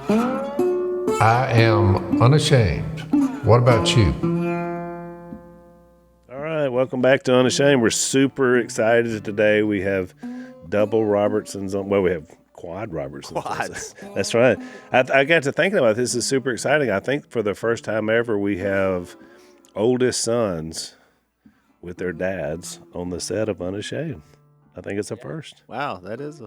I am unashamed. What about you? All right, welcome back to Unashamed. We're super excited today. We have double Robertsons on. Well, we have quad Robertsons. Quads. That's right. I got to thinking about this. This is super exciting. I think for the first time ever, we have oldest sons with their dads on the set of Unashamed. I think it's a first. Wow, that is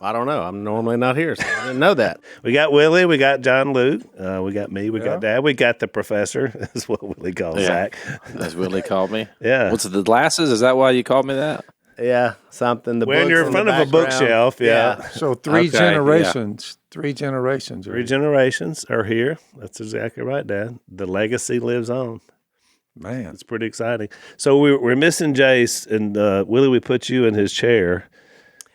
I don't know. I'm normally not here, so I didn't know that. We got Willie, we got John Luke, we got me, we got Dad, we got the professor, is what Willie calls Zach. As Willie called me. Yeah. What's it, the glasses? Is that why you called me that? Yeah, something. The When you're in front of a bookshelf, yeah. So three Okay, generations. Yeah. Three generations. Three generations are here. That's exactly right, Dad. The legacy lives on. Man. It's pretty exciting. So we're missing Jace, and Willie, we put you in his chair.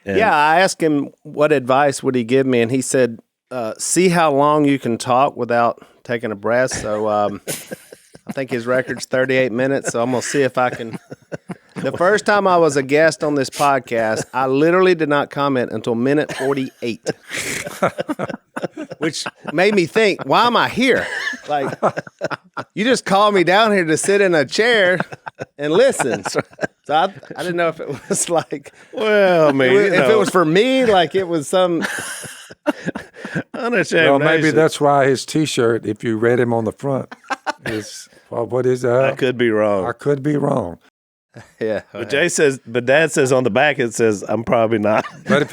Yeah, I asked him what advice would he give me, and he said, see how long you can talk without taking a breath. So I think his record's 38 minutes, so I'm going to see if I can. The first time I was a guest on this podcast, I literally did not comment until minute 48, which made me think, why am I here? Like, you just called me down here to sit in a chair and listen. So I didn't know if it was like, well, I mean, if it was for me, like it was some. Unashamed. Well, maybe that's why his T-shirt, if you read him on the front, is, well, what is that? I could be wrong. I could be wrong. Yeah. But Jay says, but Dad says on the back, it says, I'm probably not. But if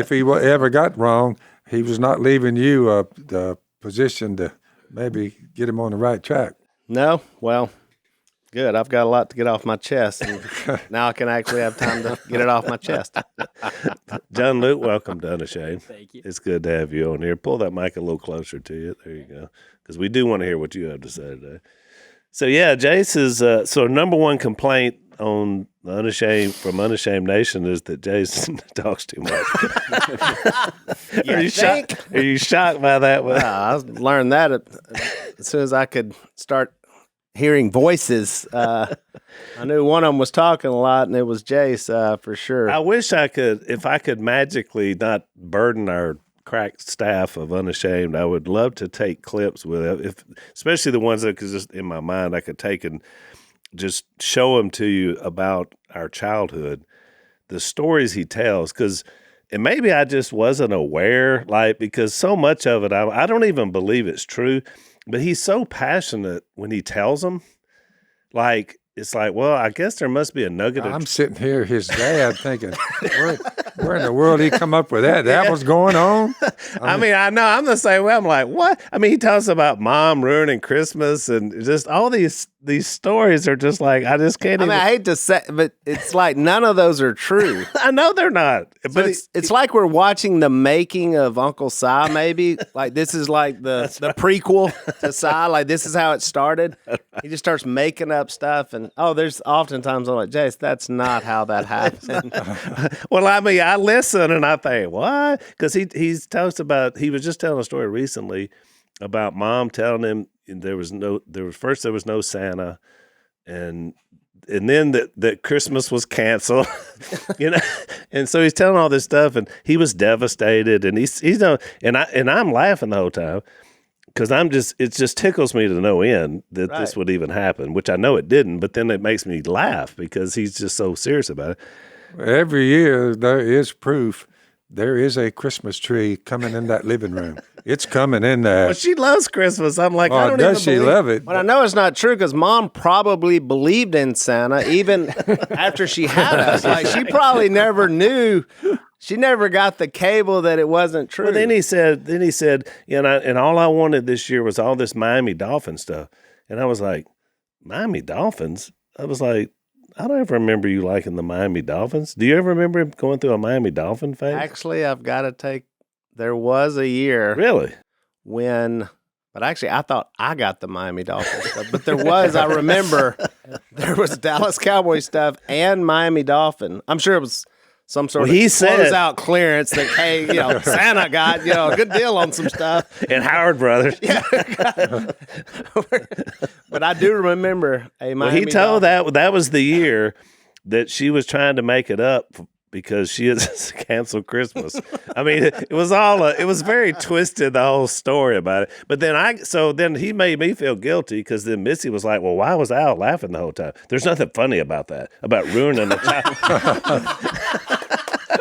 he ever got wrong, he was not leaving you the position to maybe get him on the right track. No? Well, good. I've got a lot to get off my chest, and now I can actually have time to get it off my chest. John Luke, welcome to Unashamed. Thank you. It's good to have you on here. Pull that mic a little closer to you. There you go. Because we do want to hear what you have to say today. So, yeah, Jace is, so number one complaint on from Unashamed Nation is that Jace talks too much. Are you shocked by that one? I learned that as soon as I could start hearing voices. I knew one of them was talking a lot, and it was Jace for sure. I wish I could, if I could magically not burden our crack staff of Unashamed, I would love to take clips with it, especially the ones that, because just in my mind, I could take and just show them to you about our childhood, the stories he tells, and maybe I just wasn't aware, because so much of it, I don't even believe it's true, but he's so passionate when he tells them, it's like, well, I guess there must be a nugget. I'm sitting here, his dad, thinking, where in the world did he come up with that? That was going on? I mean, I know. I'm the same way. I'm like, what? I mean, he tells about mom ruining Christmas and just all these stories are just like, I just can't I hate to say, but it's like none of those are true. I know they're not. But it's like we're watching the making of Uncle Si, maybe. Like this is like the prequel to Si. Like this is how it started. He just starts making up stuff. And there's oftentimes I'm like, Jace, that's not how that happened. Well, I mean, I listen and I think, what? Because he was just telling a story recently about mom telling him there was no Santa, and then that Christmas was canceled, and so he's telling all this stuff, and he was devastated, and he's and I'm laughing the whole time because it just tickles me to no end that this would even happen, which I know it didn't, but then it makes me laugh because he's just so serious about it. Every year there is proof. There is a Christmas tree coming in that living room. It's coming in there. Well, she loves Christmas. I'm like, I don't does she love it? But I know it's not true because Mom probably believed in Santa even after she had us. Like she probably never knew. She never got the cable that it wasn't true. Well, then he said, and all I wanted this year was all this Miami Dolphin stuff. And I was like, Miami Dolphins? I was like, I don't ever remember you liking the Miami Dolphins. Do you ever remember him going through a Miami Dolphin phase? Actually, I've got to there was a year. Really? But actually, I thought I got the Miami Dolphins stuff. But I remember there was Dallas Cowboys stuff and Miami Dolphin. I'm sure it was some sort of closeout clearance that, hey, Santa got, a good deal on some stuff. And Howard Brothers. Yeah. But I do remember a Miami he told Dolphin. that was the year that she was trying to make it up because she has canceled Christmas. I mean, it was very twisted, the whole story about it. But then he made me feel guilty because then Missy was like, well, why was I out laughing the whole time? There's nothing funny about that, about ruining the child.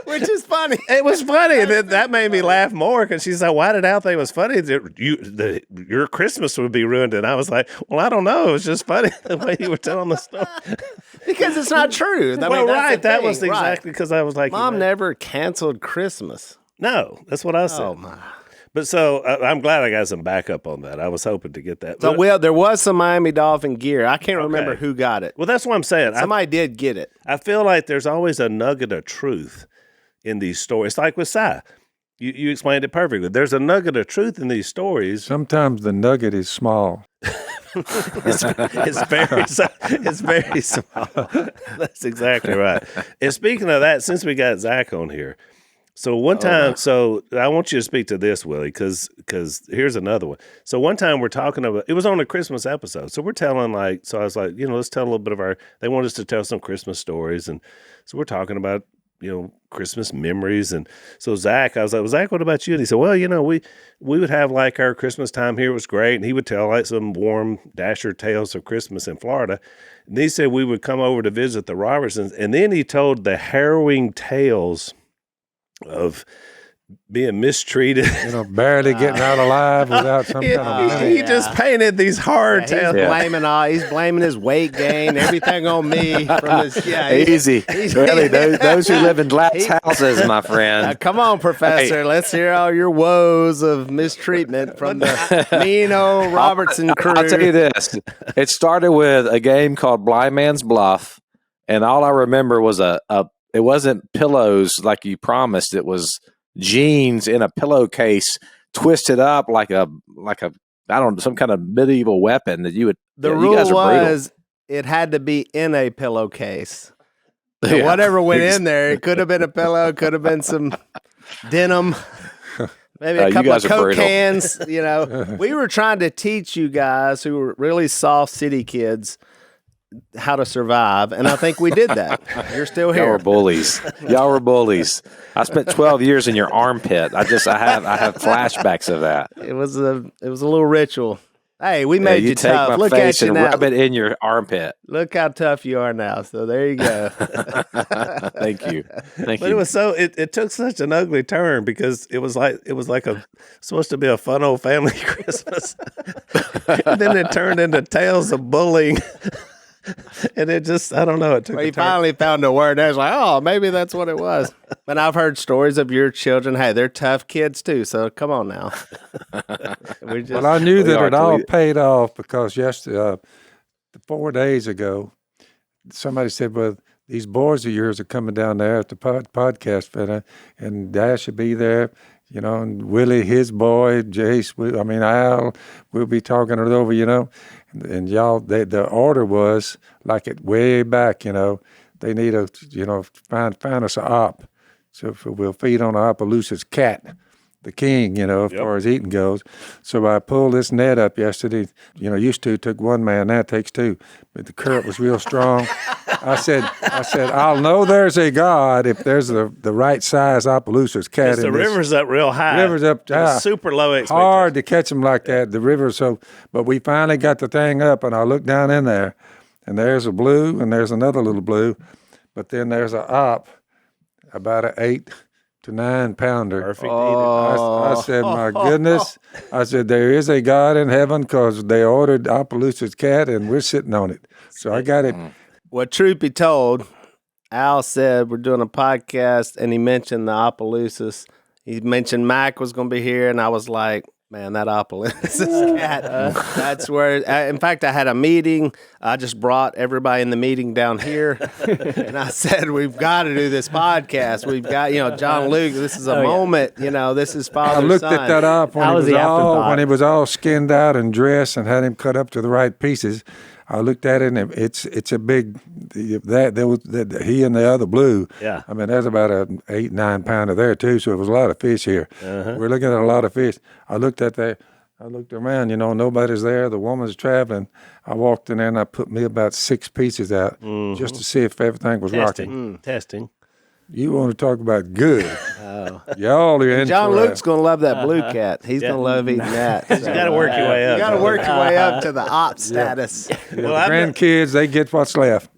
Which is funny. It was funny. And then that made me laugh more because she's like, why did Al think it was funny? Your Christmas would be ruined. And I was like, well, I don't know. It was just funny the way you were telling the story. Because it's not true. That was exactly because I was like, Mom never canceled Christmas. No, that's what I said. Oh, my. But so I'm glad I got some backup on that. I was hoping to get that. So, there was some Miami Dolphin gear. I can't remember who got it. Well, that's what I'm saying. Somebody did get it. I feel like there's always a nugget of truth in these stories. It's like with Cy. You explained it perfectly. There's a nugget of truth in these stories. Sometimes the nugget is small. It's very small. That's exactly right. And speaking of that, since we got Zach on here, so one time, so I want you to speak to this, Willie, because here's another one. So one time we're talking about, it was on a Christmas episode. So we're telling so I was like, let's tell a little bit of they want us to tell some Christmas stories. And so we're talking about, Christmas memories. And so Zach, I was like, well, Zach, what about you? And he said, well, we would have like our Christmas time here. It was great. And he would tell like some warm Dasher tales of Christmas in Florida. And he said we would come over to visit the Robertsons. And then he told the harrowing tales of being mistreated. Barely getting out alive without some kind of money. He just painted these hard tales. He's blaming his weight gain, everything on me. From his, easy. Really, those who live in glass houses, my friend. Come on, Professor. Hey. Let's hear all your woes of mistreatment from the mean old Robertson crew. I'll tell you this. It started with a game called Blind Man's Bluff, and all I remember was it wasn't pillows like you promised. It was jeans in a pillowcase twisted up like a I don't know, some kind of medieval weapon that you would. The rule was it had to be in a pillowcase. So whatever went in there, it could have been a pillow, could have been some denim, maybe a couple of Coke cans. We were trying to teach you guys who were really soft city kids how to survive, and I think we did that. You're still here. Y'all were bullies. I spent 12 years in your armpit. I have flashbacks of that. It was a little ritual. Hey, we made you tough. Take my Look face at you and now. rub it in your armpit. Look how tough you are now. So there you go. Thank you. But it was it took such an ugly turn because it was like supposed to be a fun old family Christmas, and then it turned into tales of bullying. And it just, I don't know. It took he finally found a word. I was like, oh, maybe that's what it was. But I've heard stories of your children. Hey, they're tough kids too. So come on now. Well, I knew that it all paid off because yesterday, 4 days ago, somebody said, well, these boys of yours are coming down there at the podcast finna, and Dash will be there. And Willie, his boy, Jace, Al, we'll be talking it over, and y'all, the order was like it way back, they need find us an op. So we'll feed on Opelousas cat, the king, as far as eating goes. So I pulled this net up yesterday. Used to took one man, now it takes two. But the current was real strong. I said, I'll know there's a God if there's the right size Opelousas cat. The river's up real high. River's up high. Super low expectations. Hard to catch them like that, the river. But we finally got the thing up, and I looked down in there, and there's a blue, and there's another little blue, but then there's a op, about an 8 to 9 pounder. Perfect. I said, my goodness. I said, there is a God in heaven because they ordered Opelousas cat and we're sitting on it. So I got it. Well, truth be told, Al said we're doing a podcast and he mentioned the Opelousas. He mentioned Mac was going to be here and I was like, man, that Opelousas cat. That's where, in fact, I had a meeting. I just brought everybody in the meeting down here. And I said, we've got to do this podcast. We've got, John Luke, this is a moment. This is father son. I looked at that up when he was all skinned out and dressed and had him cut up to the right pieces. I looked at it, and it's a big, he and the other blue. Yeah. There's about an 8-9 pounder there, too, so it was a lot of fish here. Uh-huh. We're looking at a lot of fish. I looked around, nobody's there. The woman's traveling. I walked in there, and I put me about 6 pieces out just to see if everything was rocking. Testing. You want to talk about good. Y'all are in John for Luke's going to love that blue cat. He's going to love eating that. You got to work your way up. You got to work your way up to the op status. the grandkids, they get what's left.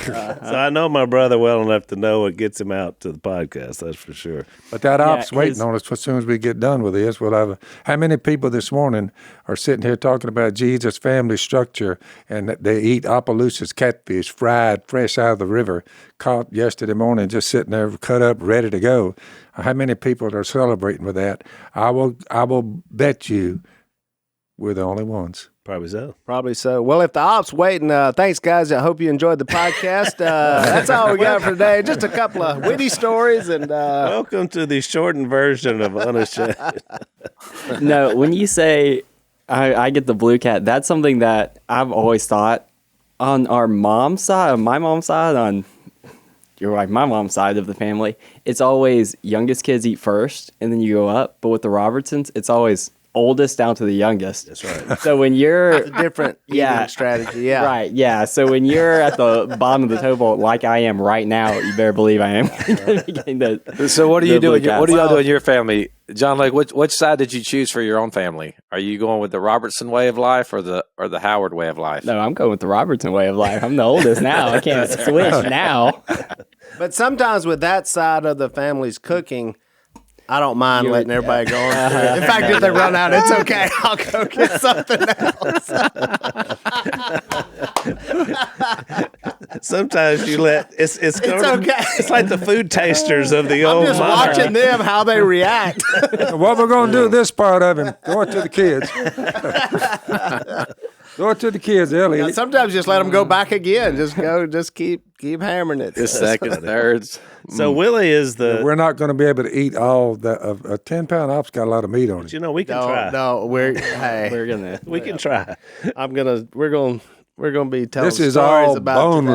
So I know my brother well enough to know what gets him out to the podcast. That's for sure. But that op's waiting on us as soon as we get done with this. We'll have how many people this morning are sitting here talking about Jesus' family structure and that they eat Opelousas catfish fried fresh out of the river, caught yesterday morning, just sitting there cut up, ready to go. How many people are celebrating with that? I will bet you we're the only ones. Probably so. Probably so. Well, if the op's waiting, thanks, guys. I hope you enjoyed the podcast. That's all we got for today. Just a couple of witty stories. And welcome to the shortened version of Unashamed. No, when you say I get the blue cat, that's something that I've always thought on our mom's side, on my mom's side, on my mom's side of the family, it's always youngest kids eat first, and then you go up. But with the Robertsons, it's always oldest down to the youngest. That's right. So when you're it's a different eating strategy. Yeah. Right. Yeah. So when you're at the bottom of the totem pole, like I am right now, you better believe I am getting the. So what do you do? What do y'all do Well- in your family, John? Like, which side did you choose for your own family? Are you going with the Robertson way of life or the Howard way of life? No, I'm going with the Robertson way of life. I'm the oldest now. I can't switch now. But sometimes with that side of the family's cooking, I don't mind letting everybody go on. In fact, if they run out, it's okay. I'll go get something else. Sometimes you let it's okay. It's like the food tasters of the I'm old. just mama. watching them how they react. What we're going to do this part of him, throw it to the kids. Throw it to the kids, Elliot. Now, sometimes just let them go back again. Just keep hammering it. The second, thirds. So Willie is the. We're not going to be able to eat all that. A 10-pound op's got a lot of meat on it. You know, we can try. No, we're gonna. We can try. We're gonna be telling This is stories all about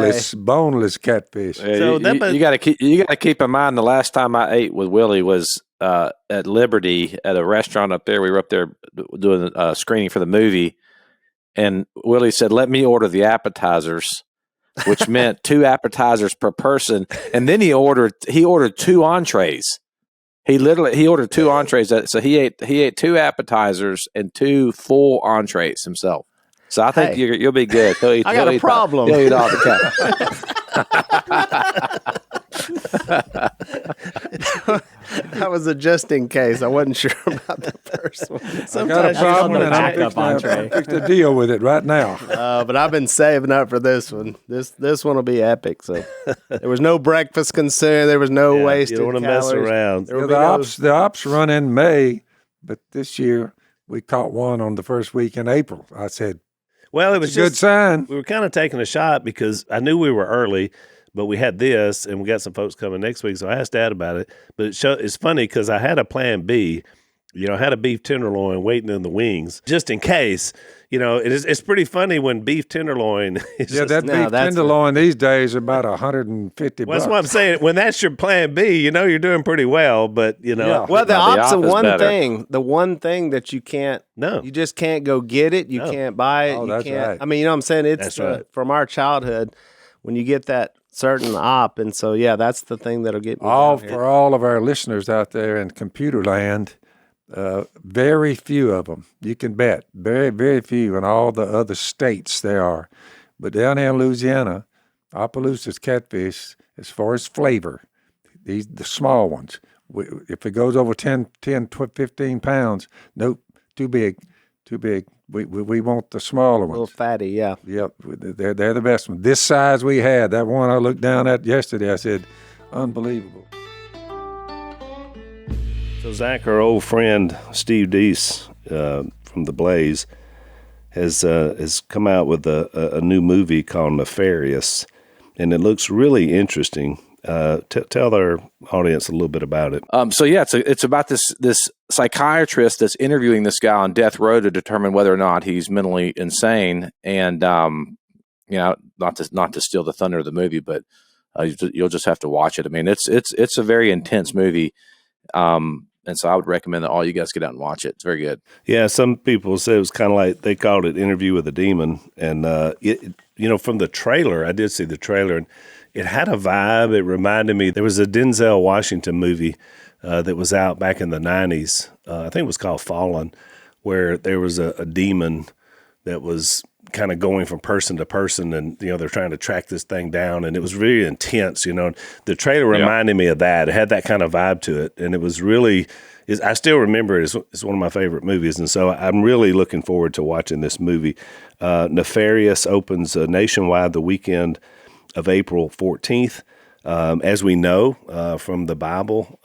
boneless catfish. Yeah, So you got to keep in mind the last time I ate with Willie was at Liberty at a restaurant up there. We were up there doing a screening for the movie, and Willie said, "Let me order the appetizers," which meant 2 appetizers per person, and then he ordered 2 entrees. He ordered 2 entrees, so he ate 2 appetizers and 2 full entrees himself. So I think you'll be good. I got a problem. He'll eat all the That was a just in case. I wasn't sure about the first one. I got a problem, and I'm fixing to deal with it right now. But I've been saving up for this one. This one will be epic. So there was no breakfast consumed. There was no wasted You don't want to mess calories. around. There will Yeah, be the ops run in May, but this year we caught one on the first week in April. I said, Well, it was it's a good just sign. we were kind of taking a shot because I knew we were early, but we had this, and we got some folks coming next week. So I asked Dad about it. But it's funny because I had a plan B. You know, I had a beef tenderloin waiting in the wings just in case. You know, it's pretty funny when beef tenderloin is Yeah, that beef tenderloin these days is about $150. Well, that's what I'm saying. When that's your plan B, you know you're doing pretty well. But you know, Yeah. Well, the Now, the op's the op is one better. thing. The one thing that you can't. No. You just can't go get it. You No. can't buy it. Oh, you that's can't. right. I mean, you know what I'm saying? It's That's right. from our childhood when you get that certain op, and so yeah, that's the thing that'll get me. down here. For all of our listeners out there in computer land, very few of them, you can bet, very, very few in all the other states there are. But down here in Louisiana, Opelousas catfish, as far as flavor, the small ones, if it goes over 10, 15 pounds, nope, too big. We want the smaller A little ones. fatty, yeah. Yep, they're the best one. This size we had, that one I looked down at yesterday, I said, unbelievable. So Zach, our old friend Steve Deese from The Blaze, has come out with a new movie called Nefarious, and it looks really interesting. Tell our audience a little bit about it. So yeah, it's about this psychiatrist that's interviewing this guy on death row to determine whether or not he's mentally insane. And you know, not to steal the thunder of the movie, but you'll just have to watch it. I mean, it's a very intense movie. And so I would recommend that all you guys get out and watch it. It's very good. Yeah, some people say it was kind of like they called it Interview with a Demon, and you know, from the trailer, I did see the trailer, and it had a vibe. It reminded me, there was a Denzel Washington movie that was out back in the 90s. I think it was called Fallen, where there was a demon that was kind of going from person to person, and they're trying to track this thing down, and it was really intense. The trailer reminded me of that. It had that kind of vibe to it, and it was really. I still remember it. It's one of my favorite movies, and so I'm really looking forward to watching this movie. Nefarious opens nationwide the weekend of April 14th. As we know from the Bible,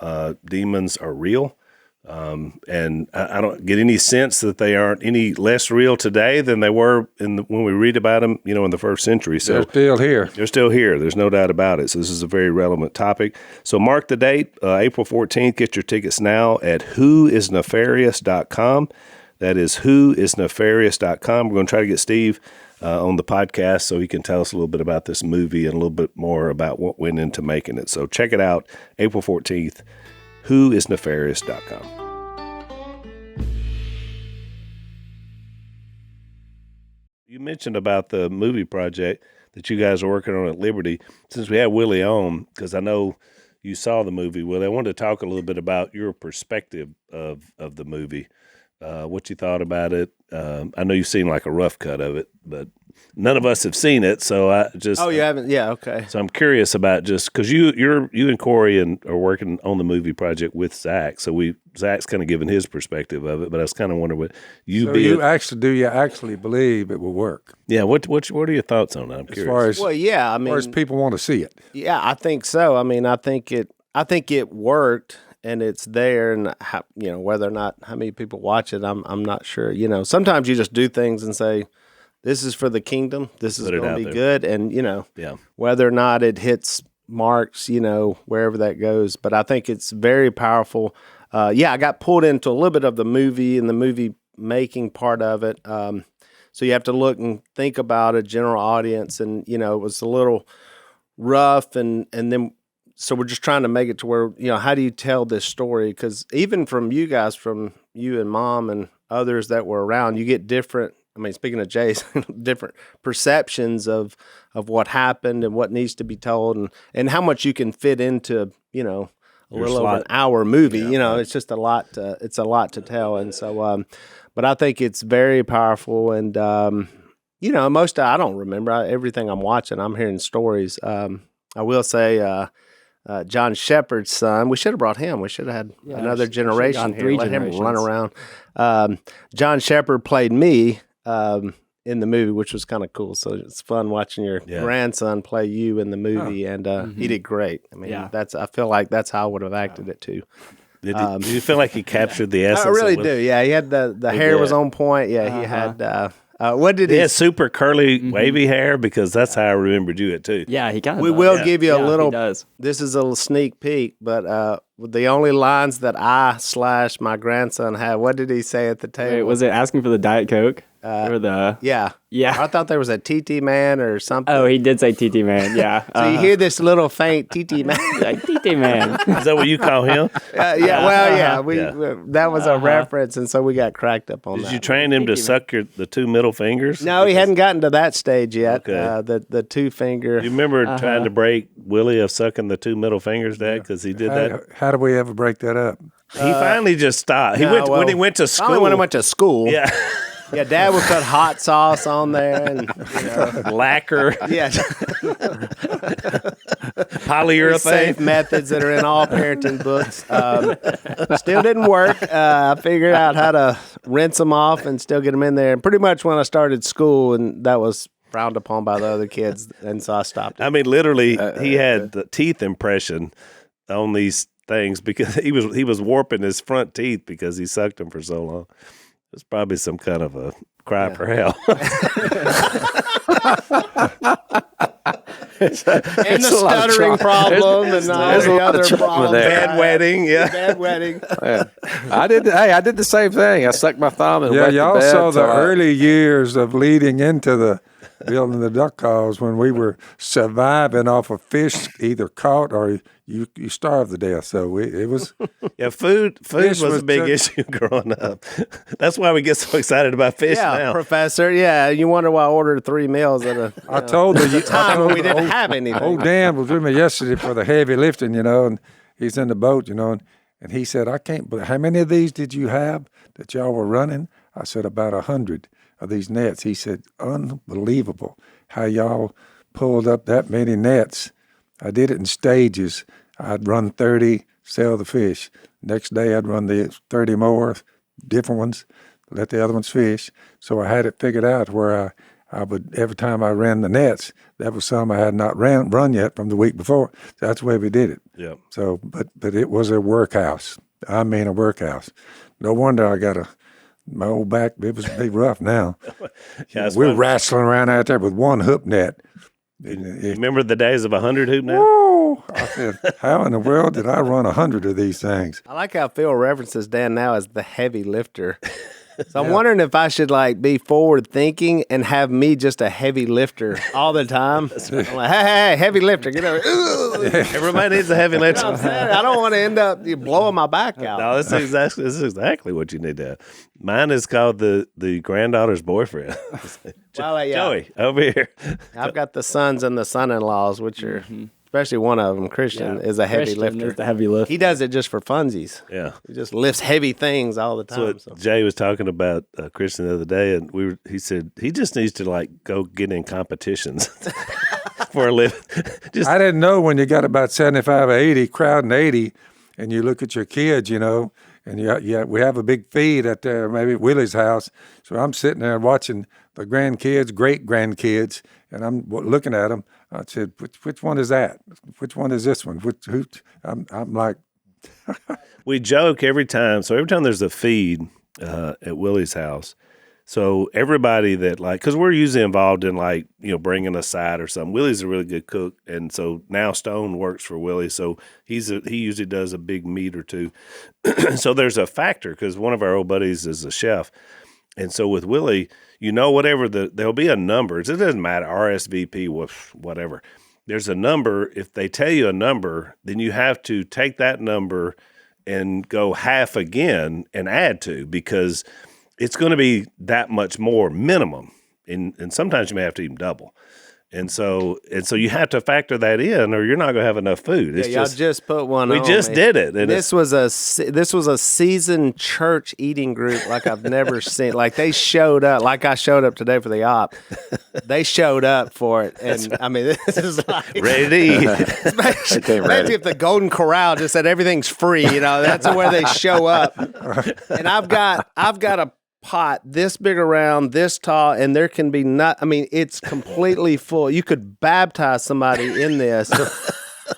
demons are real. And I don't get any sense that they aren't any less real today than they were when we read about them, in the first century. So they're still here. They're still here. There's no doubt about it. So this is a very relevant topic. So mark the date, April 14th. Get your tickets now at whoisnefarious.com. That is whoisnefarious.com. We're going to try to get Steve on the podcast so he can tell us a little bit about this movie and a little bit more about what went into making it. So check it out, April 14th. Whoisnefarious.com. You mentioned about the movie project that you guys are working on at Liberty. Since we have Willie on, because I know you saw the movie, Willie, I wanted to talk a little bit about your perspective of the movie, what you thought about it. I know you've seen like a rough cut of it, but none of us have seen it, so I just. Oh, you haven't? Yeah, okay. So I'm curious about just because you and Corey are working on the movie project with Zach, so Zach's kind of giving his perspective of it, but I was kind of wondering what do you actually believe it will work? Yeah, what are your thoughts on that? I'm curious. As far as people want to see it. Yeah, I think so. I mean, I think it worked. And it's there, and whether or not how many people watch it, I'm not sure. Sometimes you just do things and say, "This is for the kingdom. This is going to be good," and whether or not it hits marks, wherever that goes. But I think it's very powerful. I got pulled into a little bit of the movie and the movie making part of it. So you have to look and think about a general audience, and it was a little rough, and then. So we're just trying to make it to where, how do you tell this story? Because even from you guys, from you and Mom and others that were around, you get different, speaking of Jace, different perceptions of what happened and what needs to be told and how much you can fit into, a little over an hour movie. Yeah, it's just a lot to tell. And so, but I think it's very powerful. And, I don't remember everything I'm watching. I'm hearing stories. I will say, John Shepard's son. We should have brought him. We should have had another generation here. Let him run around. John Shepard played me in the movie, which was kind of cool. So it's fun watching your grandson play you in the movie, and he did great. I feel like that's how I would have acted it too. Do you feel like he captured the essence? I really do. Yeah, he had the hair was on point. Yeah, he had. What did he? He had super curly, wavy hair because that's how I remembered you it too. Yeah, he kind of. We will give you a little. This is a little sneak peek, but the only lines that my grandson had. What did he say at the table? Wait, was it asking for the Diet Coke or the? Yeah. I thought there was a TT man or something. Oh, he did say TT man. Yeah. So you hear this little faint TT man. Like TT man. Is that what you call him? That was a reference, and so we got cracked up on that. Did you train him to suck the two middle fingers? No, he hadn't gotten to that stage yet. Okay. The two finger. You remember trying to break Willie of sucking the two middle fingers, Dad? Because he did that. How did we ever break that up? He finally just stopped. When he went to school. When I went to school. Yeah. Yeah, Dad would put hot sauce on there and lacquer. Yeah. Polyurethane. Safe methods that are in all parenting books. Still didn't work. I figured out how to rinse them off and still get them in there. And pretty much when I started school, and that was frowned upon by the other kids, and so I stopped it. Literally, he had the teeth impression on these things because he was warping his front teeth because he sucked them for so long. It's probably some kind of a cry for help. And the stuttering problem and all the other problems. Bad wedding, Bad wedding. Yeah. I did the same thing. I sucked my thumb and wet you the bed. also the early years of leading into the building the duck calls when we were surviving off of fish either caught or you starved to death. So it was. Yeah, food was a big was- issue growing up. That's why we get so excited about fish Yeah, now. Professor. Yeah, you wonder why I ordered 3 meals at a I told the time when we didn't have anything. Old Dan was with me yesterday for the heavy lifting, and he's in the boat, and he said, I can't believe, how many of these did you have that y'all were running? I said, about 100 of these nets. He said, unbelievable how y'all pulled up that many nets. I did it in stages. I'd run 30, sell the fish. Next day I'd run the 30 more, different ones, let the other ones fish. So I had it figured out where I would, every time I ran the nets, that was some I had not run yet from the week before. That's the way we did it. Yeah. So, but it was a workhouse. I mean, a workhouse. No wonder I got my old back. It was pretty rough now. Yeah, that's We're why- wrestling around out there with one hook net. Remember the days of 100 hoop now? Oh, I said, how in the world did I run 100 of these things? I like how Phil references Dan now as the heavy lifter. So I'm wondering if I should be forward thinking and have me just a heavy lifter all the time. I'm like, hey, heavy lifter, get over. Everybody needs a heavy lifter. I don't want to end up blowing my back out. No, this is exactly what you need to have. Mine is called the granddaughter's boyfriend. Well, yeah. Joey, over here. I've got the sons and the son-in-laws, which are, especially one of them, Christian, is a heavy Christian lifter. is the heavy lift. He does it just for funsies. Yeah. He just lifts heavy things all the That's time. what Jay was talking about Christian the other day, and he said he just needs to go get in competitions for a living. I didn't know when you got about 75 or 80, crowding 80, and you look at your kids, and we have a big feed at maybe Willie's house. So I'm sitting there watching the grandkids, great grandkids, and I'm looking at them. I said, which one is that? Which one is this one? I'm like, We joke every time. So every time there's a feed at Willie's house, so everybody that because we're usually involved in bringing a side or something. Willie's a really good cook, and so now Stone works for Willie. So he usually does a big meat or two. So there's a factor because one of our old buddies is a chef, and so with Willie, whatever there'll be a number. It doesn't matter RSVP, whatever. There's a number. If they tell you a number, then you have to take that number and go half again and add to, because it's going to be that much more minimum. And sometimes you may have to even double. And so you have to factor that in, or you're not going to have enough food. It's y'all just put one we on just me. did it. And This was a seasoned church eating group like I've never seen. Like they showed up, like I showed up today for the op. They showed up for it, and I mean, this is like ready to eat. Imagine if the Golden Corral just said everything's free. That's where they show up. And I've got a pot this big around, this tall, and there can be it's completely full. You could baptize somebody in this.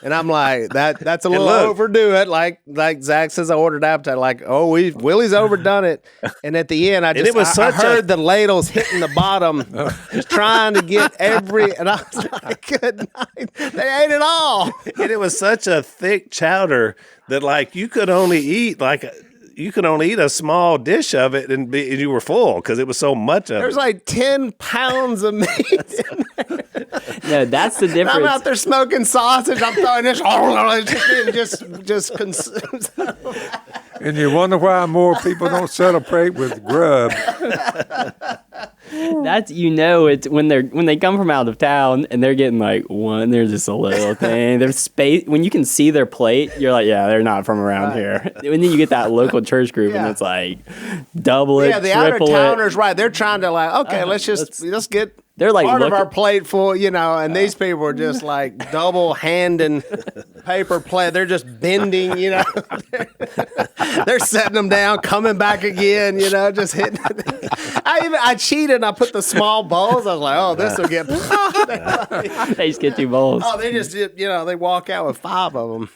And I'm like, that's a little overdo it. Like Zach says, I ordered appetite. Willie's overdone it. And at the end, I heard the ladles hitting the bottom, just trying to get and I was like, good night. They ate it all. And it was such a thick chowder that you could only eat a small dish of it and you were full because it was so much of it. There's 10 pounds of meat in there. No, that's the difference. I'm out there smoking sausage. I'm throwing this, just consumed. and you wonder why more people don't celebrate with grub. That's it's when they come from out of town and they're getting one. They're just a little thing. There's space when you can see their plate. You're like, yeah, they're not from around here. And then you get that local church group and it's double it, yeah, the triple outer towners, it. right? They're trying to okay, let's get. They're part of our plate full, and these people are just double handing paper plate. They're just bending, They're setting them down, coming back again, just hitting. I cheated and I put the small bowls. I was like, oh, this will get. They just get 2 bowls. Oh, they just, they walk out with 5 of them.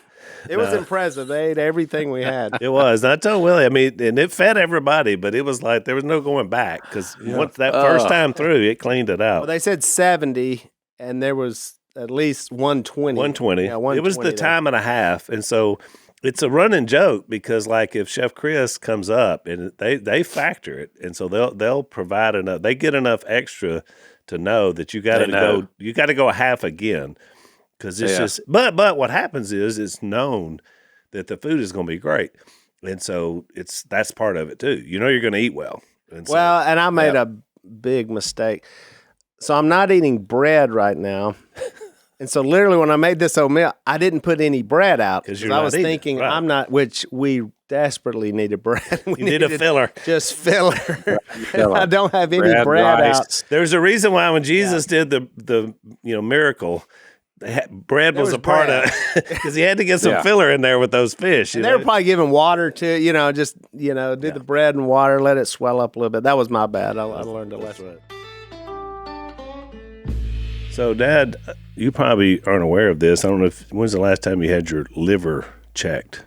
It was impressive. They ate everything we had. It was. And I told Willie, and it fed everybody, but it was there was no going back because once that first time through, it cleaned it out. Well, they said 70, and there was at least 120. 120. Yeah, 120. It was the time and a half. And so it's a running joke because if Chef Chris comes up and they factor it, and so they'll provide enough. They get enough extra to know that you got to go. You got to go a half again because it's just. But what happens is it's known that the food is going to be great, and so that's part of it too. You know you're going to eat well. And and I made a big mistake. So I'm not eating bread right now. And so literally when I made this oatmeal, I didn't put any bread out because I was thinking I'm not, which we desperately needed bread. We need a filler. Just filler. I don't have any bread out. There's a reason why when Jesus did the miracle, bread was a part of it because he had to get some filler in there with those fish. And they were probably giving water to, do the bread and water, let it swell up a little bit. That was my bad. I learned a lesson. Right. So, Dad, you probably aren't aware of this. I don't know when's the last time you had your liver checked?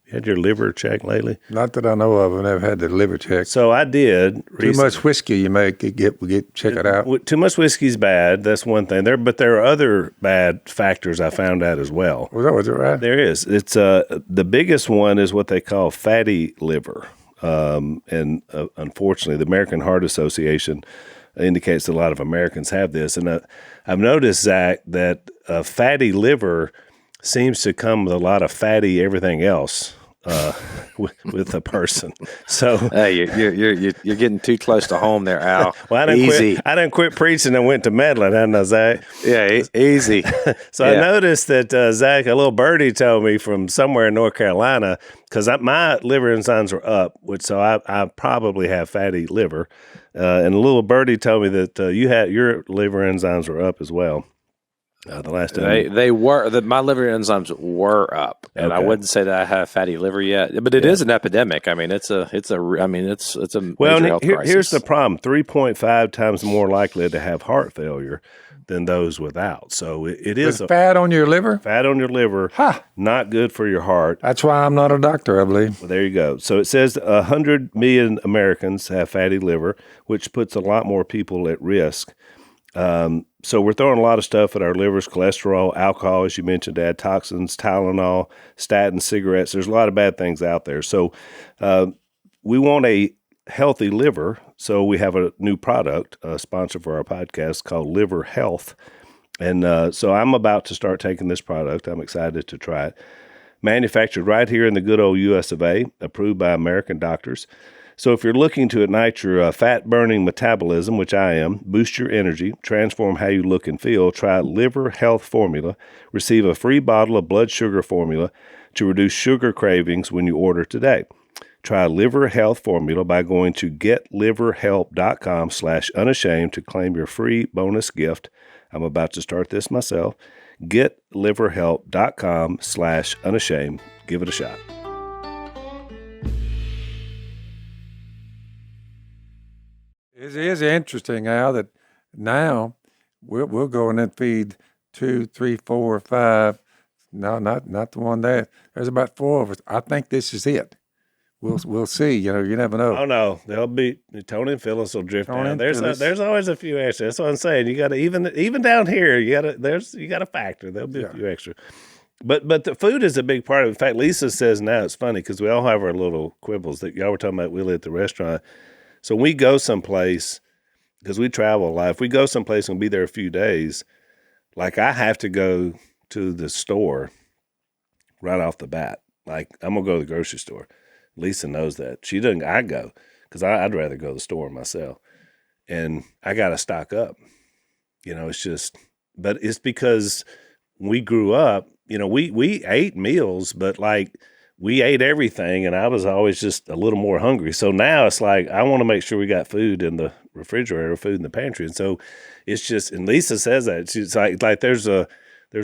You had your liver checked lately? Not that I know of. I've never had the liver checked. So I did. Too much whiskey, you may check it out. Too much whiskey's bad. That's one thing. But there are other bad factors I found out as well. Was it right? There is. It's the biggest one is what they call fatty liver, and unfortunately, the American Heart Association indicates that a lot of Americans have this. And I've noticed, Zach, that fatty liver seems to come with a lot of fatty everything else with a person. So hey, you're getting too close to home there, Al. Well, I didn't quit preaching and went to meddling, hadn't I, Zach? Yeah, easy. So I noticed that Zach, a little birdie told me from somewhere in North Carolina, because my liver enzymes were up, so I probably have fatty liver. And a little birdie told me that your liver enzymes were up as well. The last time they were my liver enzymes were up, and I wouldn't say that I have fatty liver yet, but it is an epidemic. I mean, it's a major health crisis. Here's the problem: 3.5 times more likely to have heart failure than those without. So it is fat on your liver. Fat on your liver, not good for your heart. That's why I'm not a doctor, I believe. Well, there you go. So it says 100 million Americans have fatty liver, which puts a lot more people at risk. So we're throwing a lot of stuff at our livers: cholesterol, alcohol, as you mentioned, Dad, toxins, Tylenol, statins, cigarettes. There's a lot of bad things out there. So we want a healthy liver. So we have a new product, a sponsor for our podcast, called Liver Health. And so I'm about to start taking this product. I'm excited to try it. Manufactured right here in the good old US of A, approved by American doctors. So if you're looking to ignite your fat-burning metabolism, which I am, boost your energy, transform how you look and feel, try Liver Health Formula. Receive a free bottle of blood sugar formula to reduce sugar cravings when you order today. Try Liver Health Formula by going to getliverhelp.com/unashamed to claim your free bonus gift. I'm about to start this myself. Getliverhelp.com/unashamed. Give it a shot. It is interesting, Al, that now we'll go in and feed 2, 3, 4, 5. No, not the one there. There's about 4 of us. I think this is it. We'll see. You never know. Oh no, they'll be Tony and Phyllis will drift down. There's always a few extra. That's what I'm saying. You got to even down here. You got to factor. There'll be a few extra. But the food is a big part of it. In fact, Lisa says now it's funny because we all have our little quibbles that y'all were talking about Willie at the restaurant. So we go someplace, because we travel a lot. If we go someplace and be there a few days, like I have to go to the store right off the bat. Like I'm going to go to the grocery store. Lisa knows that. She doesn't. I go because I'd rather go to the store myself. And I got to stock up. It's just, but it's because we grew up, we ate meals, but like, we ate everything, and I was always just a little more hungry. So now it's like I want to make sure we got food in the refrigerator, food in the pantry. And so it's just, and Lisa says that. She's like there's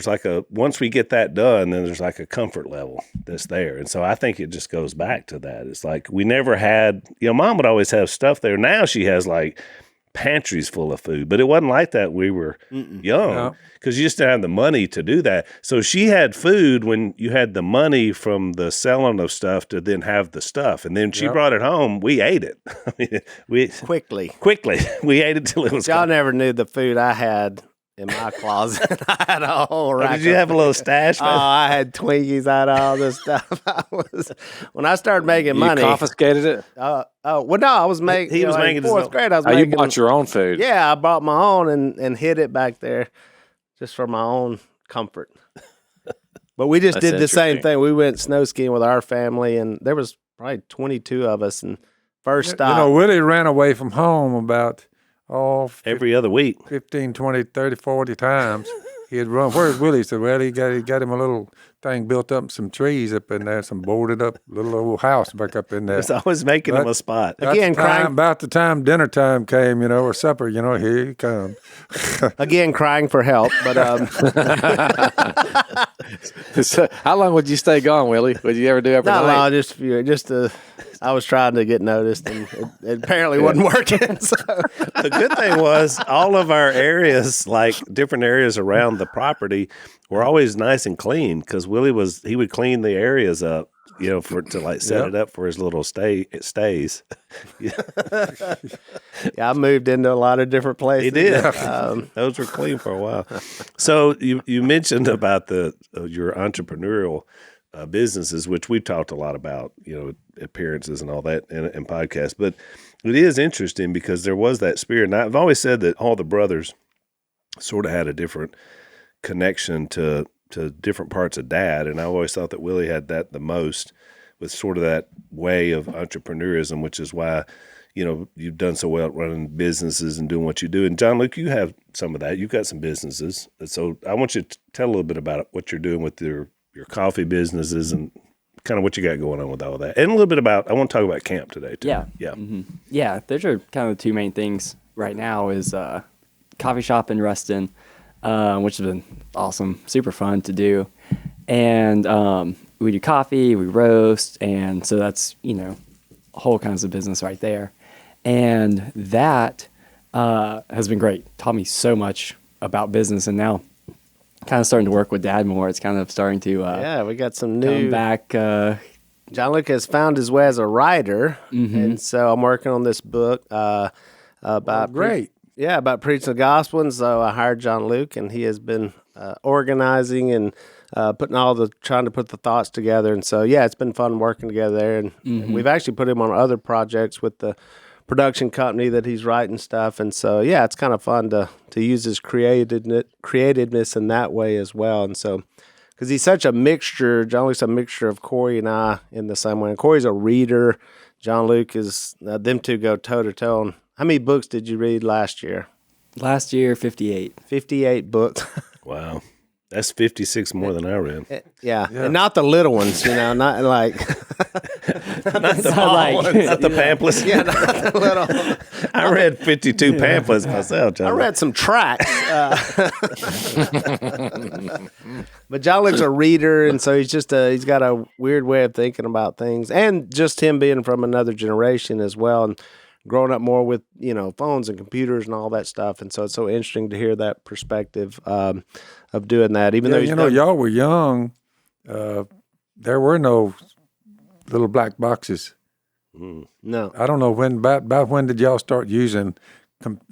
like a, once we get that done, then there's like a comfort level that's there. And so I think it just goes back to that. It's like we never had, Mom would always have stuff there. Now she has like pantries full of food, but it wasn't like that when we were young because you just didn't have the money to do that. So she had food when you had the money from the selling of stuff to then have the stuff. And then she brought it home. We ate it. I mean, Quickly. We ate it till it was Y'all never knew the food I had in my closet. I had a whole rack. Did you have a little stash? Oh, I had Twinkies. I had all this stuff. When I started making money. You confiscated it? Well, no, I was making. He was in making his fourth own. grade. I was Oh, you making. bought your own food. Yeah, I bought my own and hid it back there, just for my own comfort. But we just That's did the same interesting. thing. We went snow skiing with our family, and there was probably 22 of us. And first stop, Willie ran away from home about Every other week. 15, 20, 30, 40 times. He'd run. Where's Willie? He said, well, he got him a little thing built up, some trees up in there, some boarded up little old house back up in there. It's always making him a spot. Again, crying. About the time dinner time came, or supper, here he comes. Again, crying for help. But So, how long would you stay gone, Willie? Would you ever do every not night? long, I was trying to get noticed, and it apparently wasn't working. So. The good thing was all of our areas, like different areas around the property, were always nice and clean because Willie would clean the areas up, to set it up for his little stays. Yeah, I moved into a lot of different places. He did. Those were clean for a while. So you mentioned about your entrepreneurial businesses, which we've talked a lot about, appearances and all that in podcasts. But it is interesting because there was that spirit. And I've always said that all the brothers sort of had a different connection to different parts of Dad. And I always thought that Willie had that the most, with sort of that way of entrepreneurism, which is why, you've done so well at running businesses and doing what you do. And John Luke, you have some of that. You've got some businesses. And so I want you to tell a little bit about what you're doing with your coffee businesses and kind of what you got going on with all of that. And a little bit about, I want to talk about camp today too. Yeah. Yeah. Mm-hmm. Yeah. Those are kind of the two main things right now is coffee shop in Ruston, which has been awesome, super fun to do. And we do coffee, we roast. And so that's, whole kinds of business right there. And that has been great. Taught me so much about business. And now kind of starting to work with Dad more. It's kind of starting to We got some come new. back. John Luke has found his way as a writer, and so I'm working on this book about Great. about preaching the gospel. And so I hired John Luke, and he has been organizing and trying to put the thoughts together. And so it's been fun working together there. And we've actually put him on other projects with the production company that he's writing stuff. And so it's kind of fun to use his creativeness in that way as well. And so, because he's such a mixture, John Luke's a mixture of Corey and I in the same way. And Corey's a reader. John Luke is, them two go toe to toe. And how many books did you read last year? Last year, 58. 58 books. Wow. That's 56 more than I read. Yeah. And not the little ones, not like Not the like- ones, not the pamphlets. not the little. I read 52 pamphlets myself, John. I read some tracts. But John Luke's a reader, and so he's got a weird way of thinking about things, and just him being from another generation as well, and growing up more with phones and computers and all that stuff. And so it's so interesting to hear that perspective of doing that. Even though y'all were young, there were no little black boxes. no. I don't know about when did y'all start using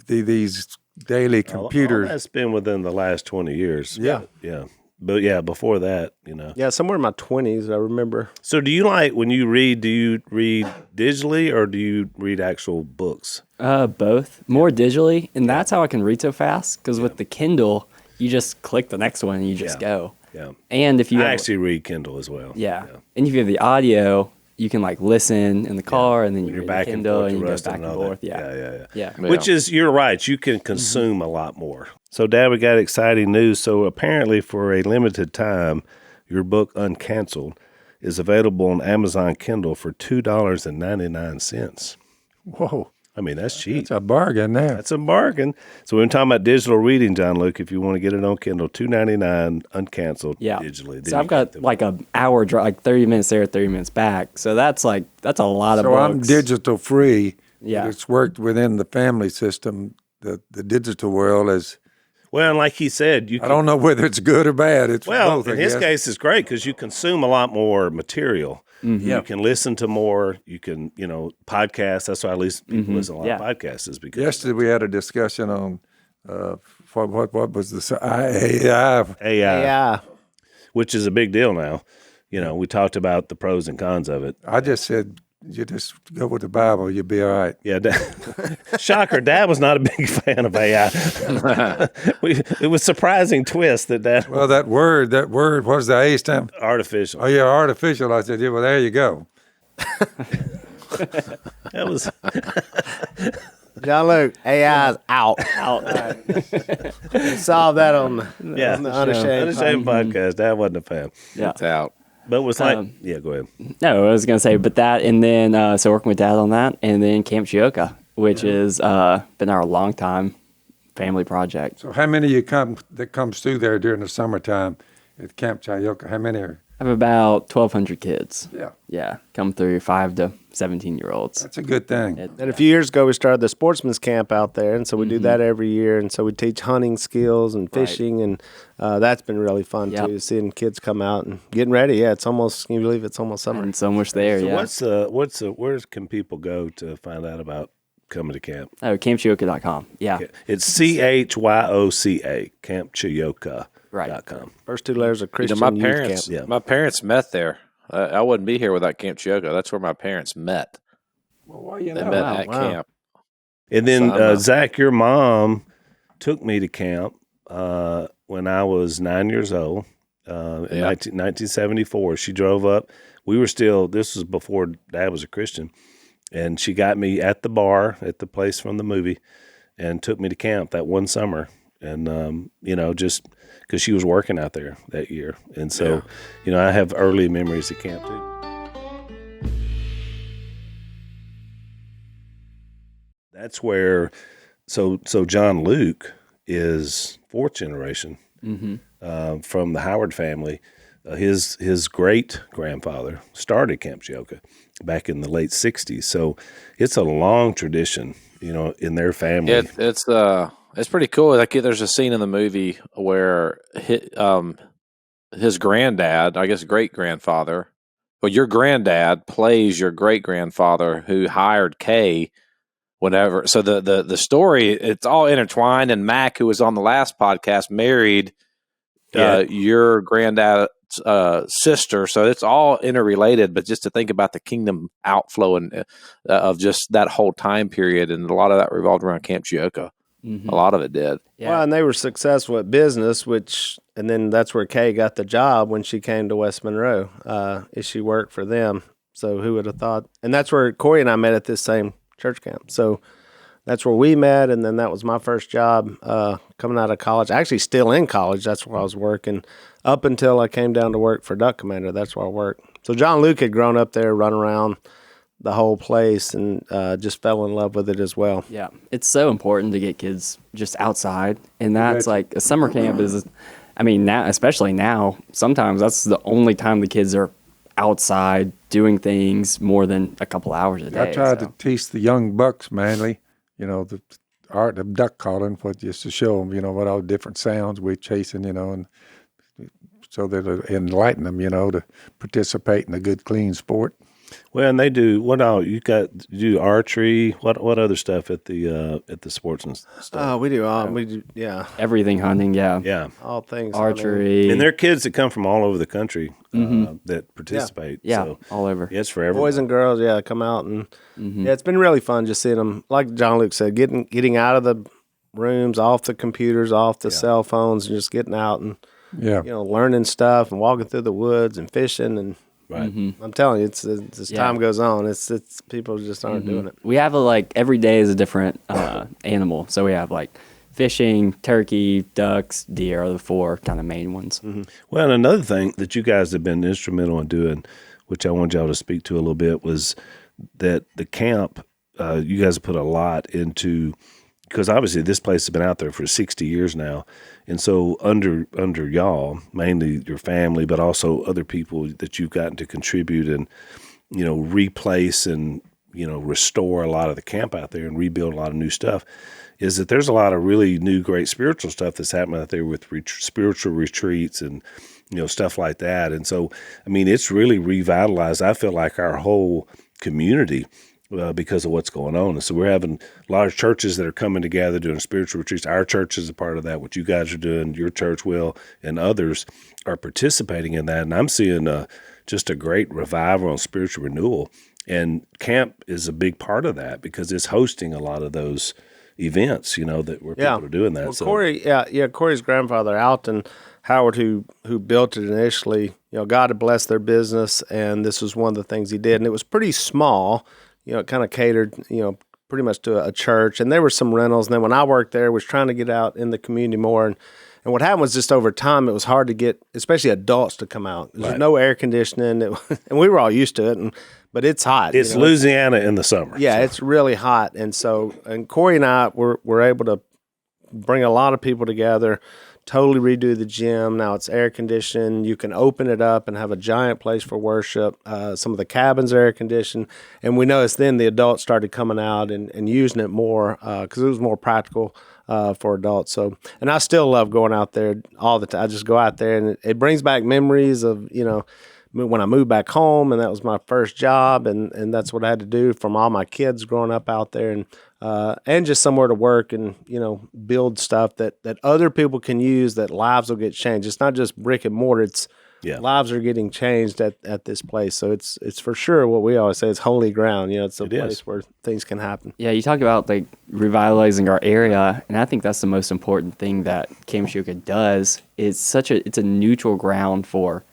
these daily computers? All that's been within the last 20 years. Yeah. Yeah. But before that, Yeah, somewhere in my 20s, I remember. So do you when you read, do you read digitally or do you read actual books? Both. More digitally, and that's how I can read so fast, because with the Kindle, you just click the next one and you just go. Yeah. And if you I have, actually read Kindle as well. and if you have the audio, you can listen in the car, and then you You're read back the and Kindle, forth and to you go Ruston back and and all forth. that. Yeah. Yeah. Yeah. Which is, you're right, you can consume a lot more. So, Dad, we got exciting news. So, apparently, for a limited time, your book, Uncanceled, is available on Amazon Kindle for $2.99. Whoa, I mean, that's cheap. it's a bargain there. That's a bargain. So, we're talking about digital reading, John Luke. If you want to get it on Kindle, $2.99, uncanceled digitally. Then So I've you got get like an hour drive, 30 minutes there, 30 minutes back. So that's a lot of So books. I'm digital free. Yeah. But it's worked within the family system. The digital world is. well, and like he said, you I don't know whether it's good or bad. It's Well, both, I in his guess. case, it's great because you consume a lot more material. You can listen to more. You can, podcasts. That's why at least people listen to a lot of podcasts is because Yesterday we had a discussion on what was the AI? AI, which is a big deal now. We talked about the pros and cons of it. I just said, you just go with the Bible, you'll be all right. Yeah, shocker. Dad was not a big fan of AI. It was surprising twist that Dad. Well, that word, what was the A stand? Artificial. Oh yeah, artificial. I said, yeah. Well, there you go. That was. John Luke, AI's out. Solve that on the Unashamed podcast. Dad wasn't a fan. Yeah. It's out. But it was like, yeah, go ahead. No, I was going to say, but that, and then, so working with Dad on that, and then Camp Choyoka, which is been our longtime family project. So how many that comes through there during the summertime at Camp Choyoka? How many are? I have about 1,200 kids. Yeah. Yeah, come through 5 to 17-year-olds. That's a good thing. And a few years ago, we started the sportsman's camp out there, and so we do that every year. And so we teach hunting skills and fishing, and that's been really fun too. Seeing kids come out and getting ready. Yeah, it's almost. Can you believe it's almost summer? And so much there. So where can people go to find out about coming to camp? Oh, campchoyoka.com. Yeah, it's CHYOCA, campchoyoka.com. Right. First two letters of Christian my youth parents, camp. my parents met there. I wouldn't be here without Camp Choyoka. That's where my parents met. Well, They met at camp. And then Zach, your mom took me to camp when I was 9 years old in 1974. She drove up. This was before Dad was a Christian. And she got me at the bar at the place from the movie and took me to camp that one summer. And, just because she was working out there that year. And so, I have early memories of camp too. That's where, so John Luke is fourth generation from the Howard family. His great grandfather started Camp Choyoka back in the late '60s. So it's a long tradition, in their family. It's pretty cool. Like there's a scene in the movie where his granddad, I guess great grandfather, your granddad plays your great grandfather who hired Kay. Whenever, so the story, it's all intertwined. And Mac, who was on the last podcast, married your granddad's sister, so it's all interrelated. But just to think about the kingdom outflow and of just that whole time period, and a lot of that revolved around Camp Choyoka. A lot of it did. Yeah. Well, and they were successful at business, and then that's where Kay got the job when she came to West Monroe. She worked for them. So who would have thought? And that's where Corey and I met at this same church camp. So that's where we met, and then that was my first job coming out of college. Actually, still in college. That's where I was working up until I came down to work for Duck Commander. That's where I worked. So John Luke had grown up there, run around the whole place, and just fell in love with it as well. Yeah, it's so important to get kids just outside, and that's like a summer camp is. I mean, now, especially now, sometimes that's the only time the kids are outside doing things more than a couple hours a day. I tried to teach the young bucks mainly, the art of duck calling, just to show them, what all the different sounds we're chasing, and so that it enlighten them, to participate in a good, clean sport. Well, and they do what all you do archery. What other stuff at the sportsman stuff? We do everything hunting. Yeah, all things archery, hunting. And there are kids that come from all over the country that participate. Yeah, so, all over. Yeah, it's for everyone. Boys and girls, come out and it's been really fun just seeing them. Like John Luke said, getting out of the rooms, off the computers, off the cell phones, and just getting out and learning stuff and walking through the woods and fishing and. Right. I'm telling you, it's as time goes on, it's people just aren't doing it. We have every day is a different animal. So we have fishing, turkey, ducks, deer are the 4 kind of main ones. Well, and another thing that you guys have been instrumental in doing, which I want y'all to speak to a little bit, was that the camp, you guys have put a lot into, because obviously this place has been out there for 60 years now. And so under y'all, mainly your family, but also other people that you've gotten to contribute and, replace and, restore a lot of the camp out there and rebuild a lot of new stuff, is that there's a lot of really new, great spiritual stuff that's happening out there with spiritual retreats and, stuff like that. And so, I mean, it's really revitalized. I feel like our whole community because of what's going on. And so we're having large churches that are coming together doing spiritual retreats. Our church is a part of that. What you guys are doing, your church will, and others are participating in that. And I'm seeing just a great revival and spiritual renewal. And camp is a big part of that because it's hosting a lot of those events, that where people are doing that. Well, so Corey's grandfather, Alton Howard, who built it initially, God had blessed their business, and this was one of the things he did. And it was pretty small. It kind of catered, pretty much to a church. And there were some rentals. And then when I worked there, was trying to get out in the community more. And what happened was just over time, it was hard to get, especially adults, to come out. There's no air conditioning. And we were all used to it. But it's hot. It's Louisiana in the summer. Yeah, it's really hot. And Corey and I were able to bring a lot of people together, totally redo the gym. Now it's air conditioned. You can open it up and have a giant place for worship. Some of the cabins are air conditioned. And we noticed then the adults started coming out and using it more because it was more practical for adults. So, and I still love going out there all the time. I just go out there and it brings back memories of, when I moved back home, and that was my first job, and that's what I had to do from all my kids growing up out there, and just somewhere to work and build stuff that other people can use, that lives will get changed. It's not just brick and mortar; it's lives are getting changed at this place. So it's for sure what we always say is holy ground. It's a place where things can happen. Yeah, you talk about like revitalizing our area, and I think that's the most important thing that Camp Choyoka does. It's a neutral ground for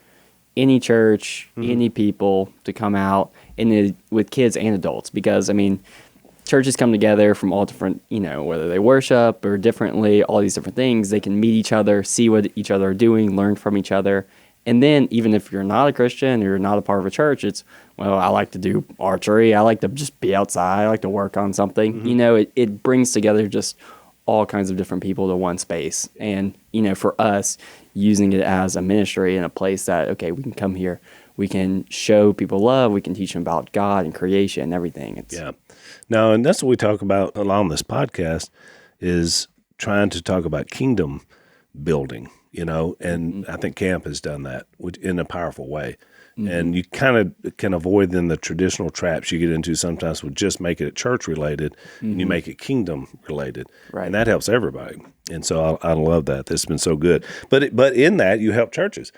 any church, any people to come out with kids and adults, because churches come together from all different, whether they worship or differently, all these different things. They can meet each other, see what each other are doing, learn from each other. And then even if you're not a Christian or you're not a part of a church, it's, well, I like to do archery. I like to just be outside. I like to work on something. It brings together just all kinds of different people to one space. And, for us, using it as a ministry and a place that, okay, we can come here, we can show people love, we can teach them about God and creation and everything. No, and that's what we talk about along this podcast, is trying to talk about kingdom building, and I think camp has done that in a powerful way. And you kind of can avoid then the traditional traps you get into sometimes with just making it church related, and you make it kingdom related, and that helps everybody. And so I love that. This has been so good. But in that you help churches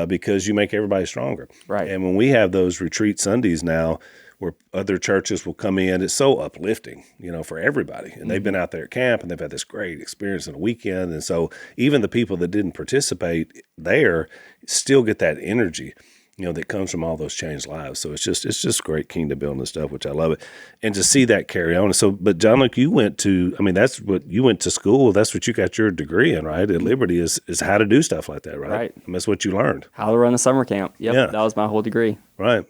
because you make everybody stronger. Right. And when we have those retreat Sundays now, where other churches will come in, it's so uplifting, for everybody. And they've been out there at camp and they've had this great experience in a weekend. And so even the people that didn't participate there still get that energy, that comes from all those changed lives. So it's just great kingdom building stuff, which I love it. And to see that carry on. So, but John, look, you went to, that's what you went to school. That's what you got your degree in, right? At Liberty is how to do stuff like that, right? Right. That's what you learned. How to run a summer camp. Yep. Yeah. That was my whole degree. Right.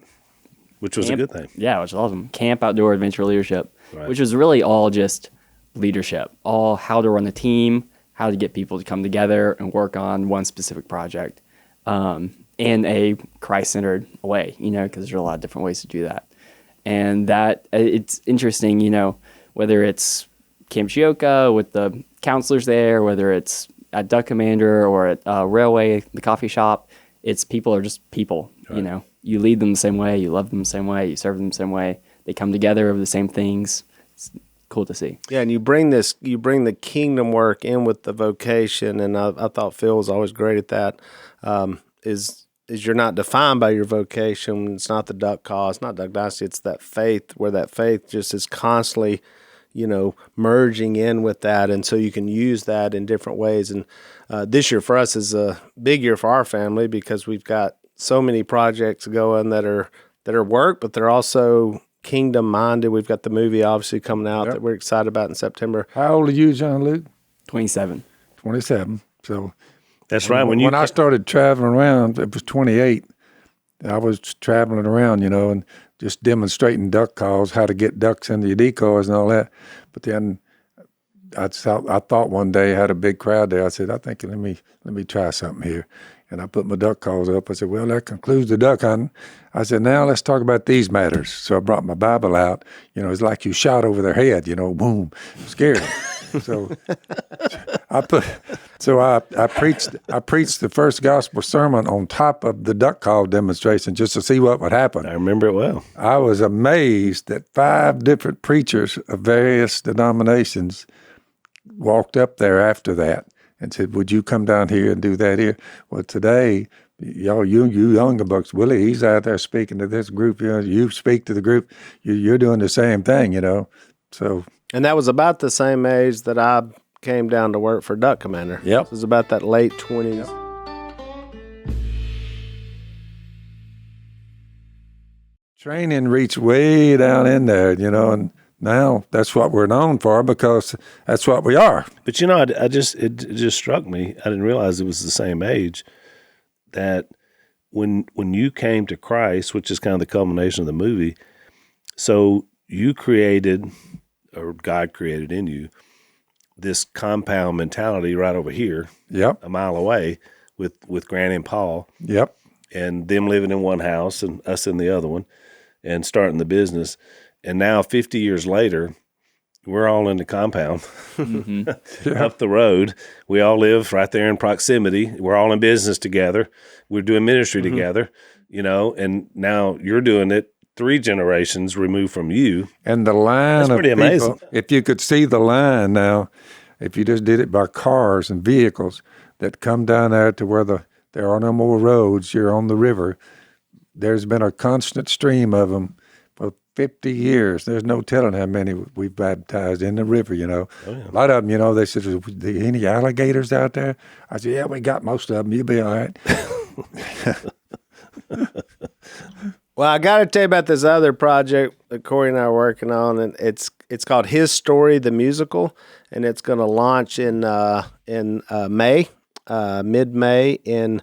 Which was a good thing. Yeah, which was awesome. Camp Outdoor Adventure Leadership, which was really all just leadership, all how to run a team, how to get people to come together and work on one specific project. In a Christ-centered way, because there's a lot of different ways to do that. And that it's interesting, whether it's Camp Choyoka with the counselors there, whether it's at Duck Commander or at Railway, the coffee shop, people are just people, You lead them the same way, you love them the same way, you serve them the same way. They come together over the same things. It's cool to see. Yeah, and you bring the kingdom work in with the vocation, and I thought Phil was always great at that. Is you're not defined by your vocation. It's not the Duck cause, not Duck Dynasty. It's that faith, where that faith just is constantly, merging in with that, and so you can use that in different ways. And this year for us is a big year for our family because we've got so many projects going that are work, but they're also kingdom minded. We've got the movie obviously coming out that we're excited about in September. How old are you, John Luke? 27. 27. So that's right. When I started traveling around, it was 28. I was traveling around, and just demonstrating duck calls, how to get ducks into your decoys and all that. But then I thought one day I had a big crowd there. I said, I think let me try something here. And I put my duck calls up. I said, well, that concludes the duck hunting. I said, now let's talk about these matters. So I brought my Bible out. It's like you shot over their head, boom, scared them. So I So I preached the first gospel sermon on top of the duck call demonstration just to see what would happen. I remember it well. I was amazed that 5 different preachers of various denominations walked up there after that and said, "Would you come down here and do that here?" Well, today, y'all, you younger bucks, Willie, he's out there speaking to this group. You speak to the group. You're doing the same thing, So, and that was about the same age that I came down to work for Duck Commander. Yep. It was about that late 20s. training reached way down in there, and now that's what we're known for because that's what we are. But it just struck me. I didn't realize it was the same age. That when you came to Christ, which is kind of the culmination of the movie, so you created, or God created in you, this compound mentality right over here, Yep. a mile away, with Granny and Paul, Yep. and them living in one house and us in the other one, and starting the business. And now, 50 years later, we're all in the compound up the road. We all live right there in proximity. We're all in business together. We're doing ministry together, and now you're doing it 3 generations removed from you. And the line That's of pretty people, amazing. if you could see the line now, if you just did it by cars and vehicles that come down there to where there are no more roads, you're on the river, there's been a constant stream of them for 50 years. There's no telling how many we've baptized in the river, A lot of them, they said, "Any alligators out there?" I said, "Yeah, we got most of them. You'll be all right." Well, I got to tell you about this other project that Corey and I are working on, and it's called His Story, the Musical, and it's going to launch in May, mid-May in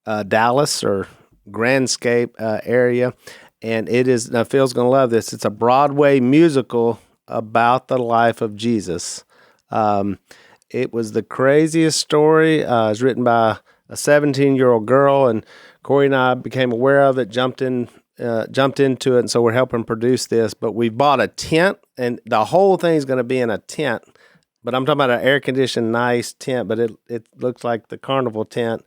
Dallas or Grandscape area, and it is, now Phil's going to love this, it's a Broadway musical about the life of Jesus. It was the craziest story. It was written by a 17-year-old girl, and Corey and I became aware of it, jumped into it, and so we're helping produce this. But we bought a tent, and the whole thing's going to be in a tent. But I'm talking about an air-conditioned, nice tent, but it looks like the carnival tent,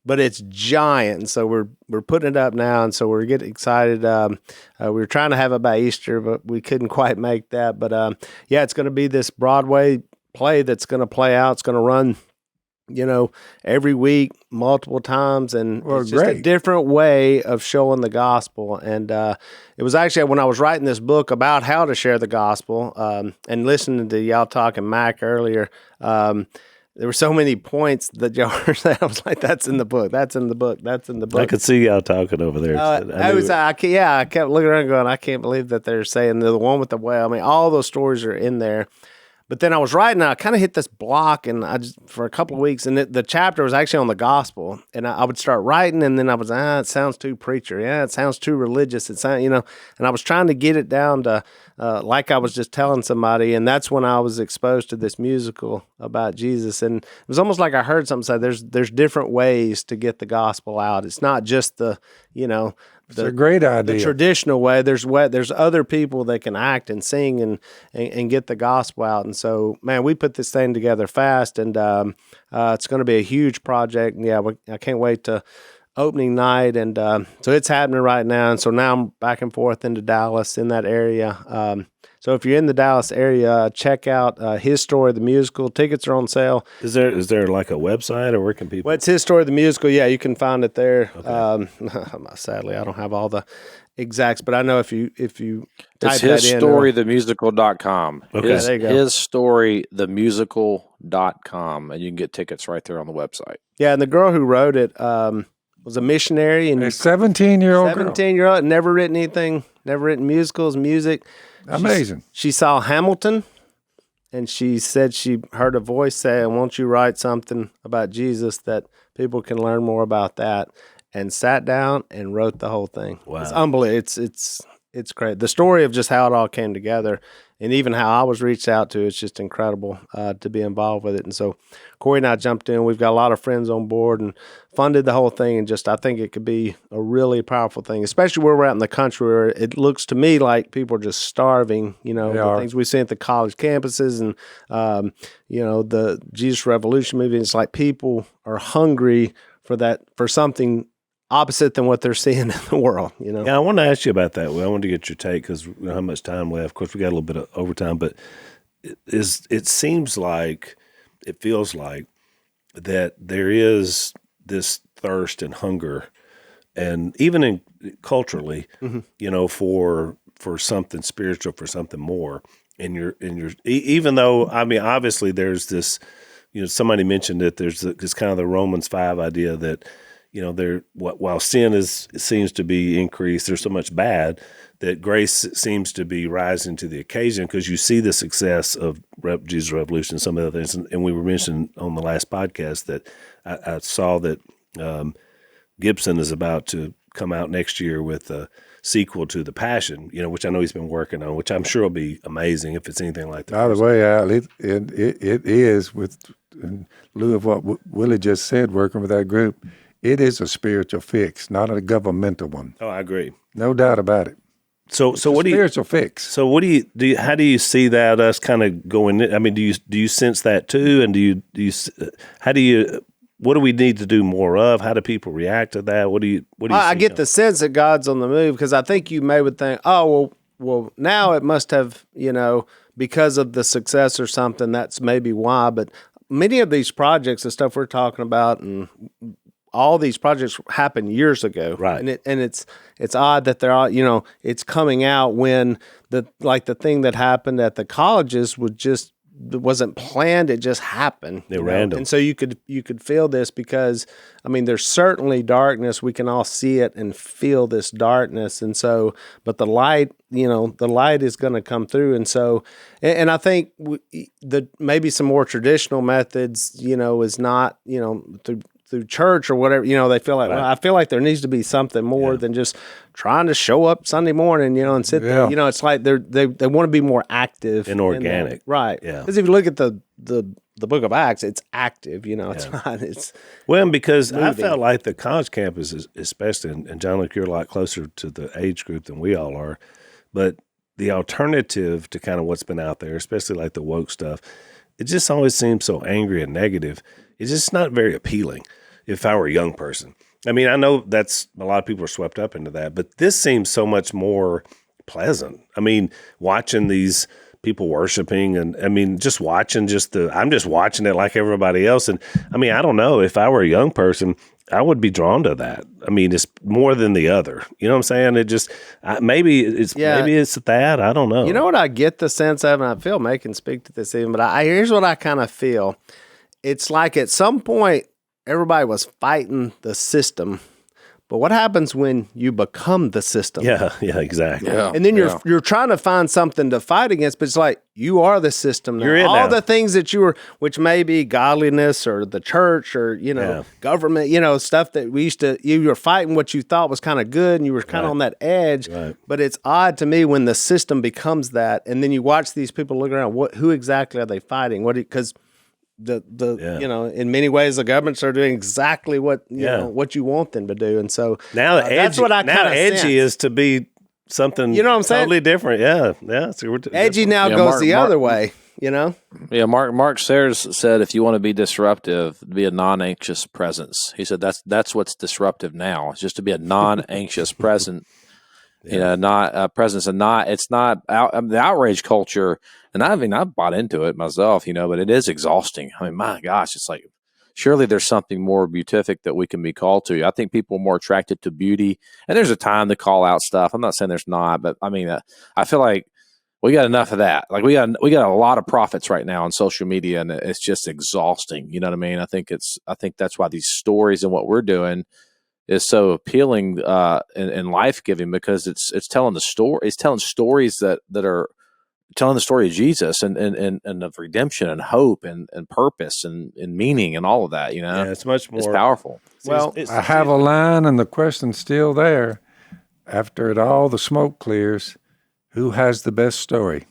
but it's giant. And so we're putting it up now, and so we're getting excited. We were trying to have it by Easter, but we couldn't quite make that. But it's going to be this Broadway play that's going to play out. It's going to run, every week, multiple times, and it's just a different way of showing the gospel. And it was actually when I was writing this book about how to share the gospel, and listening to y'all talking Mac earlier, there were so many points that y'all were saying. I was like, "That's in the book. That's in the book. That's in the book." I could see y'all talking over there. I kept looking around going, "I can't believe that they're saying the one with the whale." I mean, all those stories are in there. But then I was writing, I kind of hit this block, and for a couple of weeks, and the chapter was actually on the gospel, and I would start writing, and then I was, it sounds too preacher, it sounds too religious, and I was trying to get it down to like I was just telling somebody, and that's when I was exposed to this musical about Jesus, and it was almost like I heard something say, there's different ways to get the gospel out. It's not just it's a great idea. The traditional way. There's other people that can act and sing and get the gospel out. And so, man, we put this thing together fast, and it's going to be a huge project. And I can't wait to opening night. And so it's happening right now. And so now I'm back and forth into Dallas in that area. So if you're in the Dallas area, check out His Story, the musical. Tickets are on sale. Is there like a website, or where can people? Well, it's His Story, the musical. Yeah, you can find it there. Okay. Sadly, I don't have all the exacts, but I know if you type it's that in. hisstorythemusical.com. Okay, there you go. hisstorythemusical.com, and you can get tickets right there on the website. Yeah, and the girl who wrote it was a missionary. And a 17-year-old girl. 17-year-old, never written anything, never written musicals, music. Amazing. She saw Hamilton, and she said she heard a voice say, "Won't you write something about Jesus that people can learn more about that?" And sat down and wrote the whole thing. Wow. It's unbelievable. It's great. The story of just how it all came together and even how I was reached out to, it's just incredible to be involved with it. And so Corey and I jumped in. We've got a lot of friends on board and funded the whole thing. And just I think it could be a really powerful thing, especially where we're at in the country where it looks to me like people are just starving, the things we see at the college campuses and, the Jesus Revolution movement. It's like people are hungry for something opposite than what they're seeing in the world, Yeah, I want to ask you about that. I wanted to get your take because we don't have much time left. Of course, we got a little bit of overtime, but it seems like, it feels like that there is this thirst and hunger, and even culturally, for something spiritual, for something more. And you're even though, I mean, obviously there's this, somebody mentioned it. There's this kind of the Romans 5 idea that, while sin seems to be increased, there's so much bad that grace seems to be rising to the occasion because you see the success of Jesus Revolution and some of the things. And we were mentioning on the last podcast that I saw that Gibson is about to come out next year with a sequel to The Passion, which I know he's been working on, which I'm sure will be amazing if it's anything like that. By the way, Al, it is, with in lieu of what Willie just said, working with that group, it is a spiritual fix, not a governmental one. Oh, I agree. No doubt about it. So what do you spiritual fix? So what do you how do you see that us kind of going in? I mean, do you sense that too? And what do we need to do more of? How do people react to that? What do you I get the sense that God's on the move because I think you would think, oh, well, now it must have, because of the success or something, that's maybe why. But many of these projects, the stuff we're talking about, and all these projects happened years ago, right? And it's odd that they're all, it's coming out when the thing that happened at the colleges wasn't planned. It just happened. They're random. And so you could feel this because, I mean, there's certainly darkness. We can all see it and feel this darkness. And so, but the light, the light is going to come through. And so, and I think maybe some more traditional methods, is not, through church or whatever, they feel like, well, I feel like there needs to be something more than just trying to show up Sunday morning, and sit there. It's like they want to be more active and organic. Right. Yeah. Because if you look at the book of Acts, it's active, it's not, it's. Well, because moving. I felt like the college campuses, especially, and John, look, you're a lot closer to the age group than we all are, but the alternative to kind of what's been out there, especially like the woke stuff, it just always seems so angry and negative. It's just not very appealing. If I were a young person, I mean, I know that's a lot of people are swept up into that, but this seems so much more pleasant. I mean, watching these people worshiping, and I mean, just watching I'm just watching it like everybody else. And I mean, I don't know, if I were a young person, I would be drawn to that. I mean, it's more than the other. You know what I'm saying? It just, maybe it's that. I don't know. You know what I get the sense of, and I feel May can speak to this even, but here's what I kind of feel. It's like at some point, everybody was fighting the system, but what happens when you become the system? Yeah, exactly. Yeah, and then you're trying to find something to fight against, but it's like you are the system now. You're in all now. The things that you were, which may be godliness or the church or government, stuff that we used to. You were fighting what you thought was kind of good, and you were kind of on that edge. Right. But it's odd to me when the system becomes that, and then you watch these people look around. Who exactly are they fighting? Because in many ways, the governments are doing exactly what what you want them to do, and so now that's what I kind of edgy is to be something. You know what I'm saying? Totally different. Yeah. So edgy now goes the other way. Yeah, Mark Sayers said if you want to be disruptive, be a non-anxious presence. He said that's what's disruptive now. It's just to be a non-anxious presence. Not a presence, and it's not the outrage culture. And I've bought into it myself, but it is exhausting. I mean, my gosh, it's like, surely there's something more beatific that we can be called to. I think people are more attracted to beauty, and there's a time to call out stuff. I'm not saying there's not, but I mean, I feel like we got enough of that. Like we got a lot of prophets right now on social media, and it's just exhausting. You know what I mean? I think that's why these stories and what we're doing is so appealing and life giving, because it's telling the story. It's telling stories that are telling the story of Jesus and of redemption and hope and purpose and meaning and all of that. Yeah, it's much more. It's powerful. Well, I have a line, and the question's still there. After all the smoke clears, who has the best story?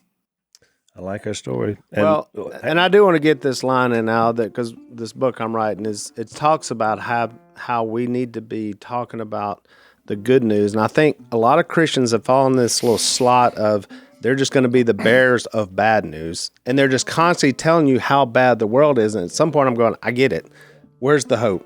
I like our story. And, and I do want to get this line in now that because this book I'm writing it talks about how we need to be talking about the good news, and I think a lot of Christians have fallen in this little slot of they're just going to be the bearers of bad news, and they're just constantly telling you how bad the world is. And at some point, I'm going, I get it. Where's the hope?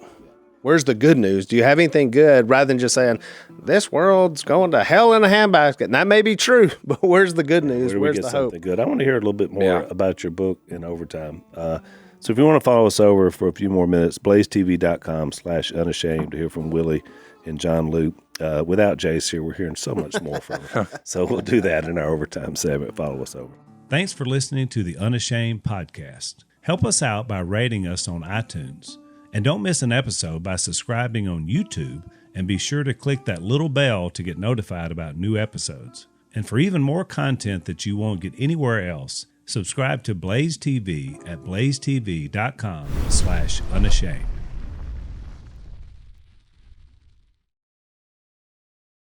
Where's the good news? Do you have anything good? Rather than just saying, this world's going to hell in a handbasket. And that may be true, but where's the good news? Where's the hope? Good. I want to hear a little bit more about your book in overtime. So if you want to follow us over for a few more minutes, blazetv.com/unashamed to hear from Willie and John Luke. Without Jace here, we're hearing so much more from him. So we'll do that in our overtime segment. Follow us over. Thanks for listening to the Unashamed podcast. Help us out by rating us on iTunes. And don't miss an episode by subscribing on YouTube, and be sure to click that little bell to get notified about new episodes. And for even more content that you won't get anywhere else, subscribe to Blaze TV at blazetv.com/unashamed.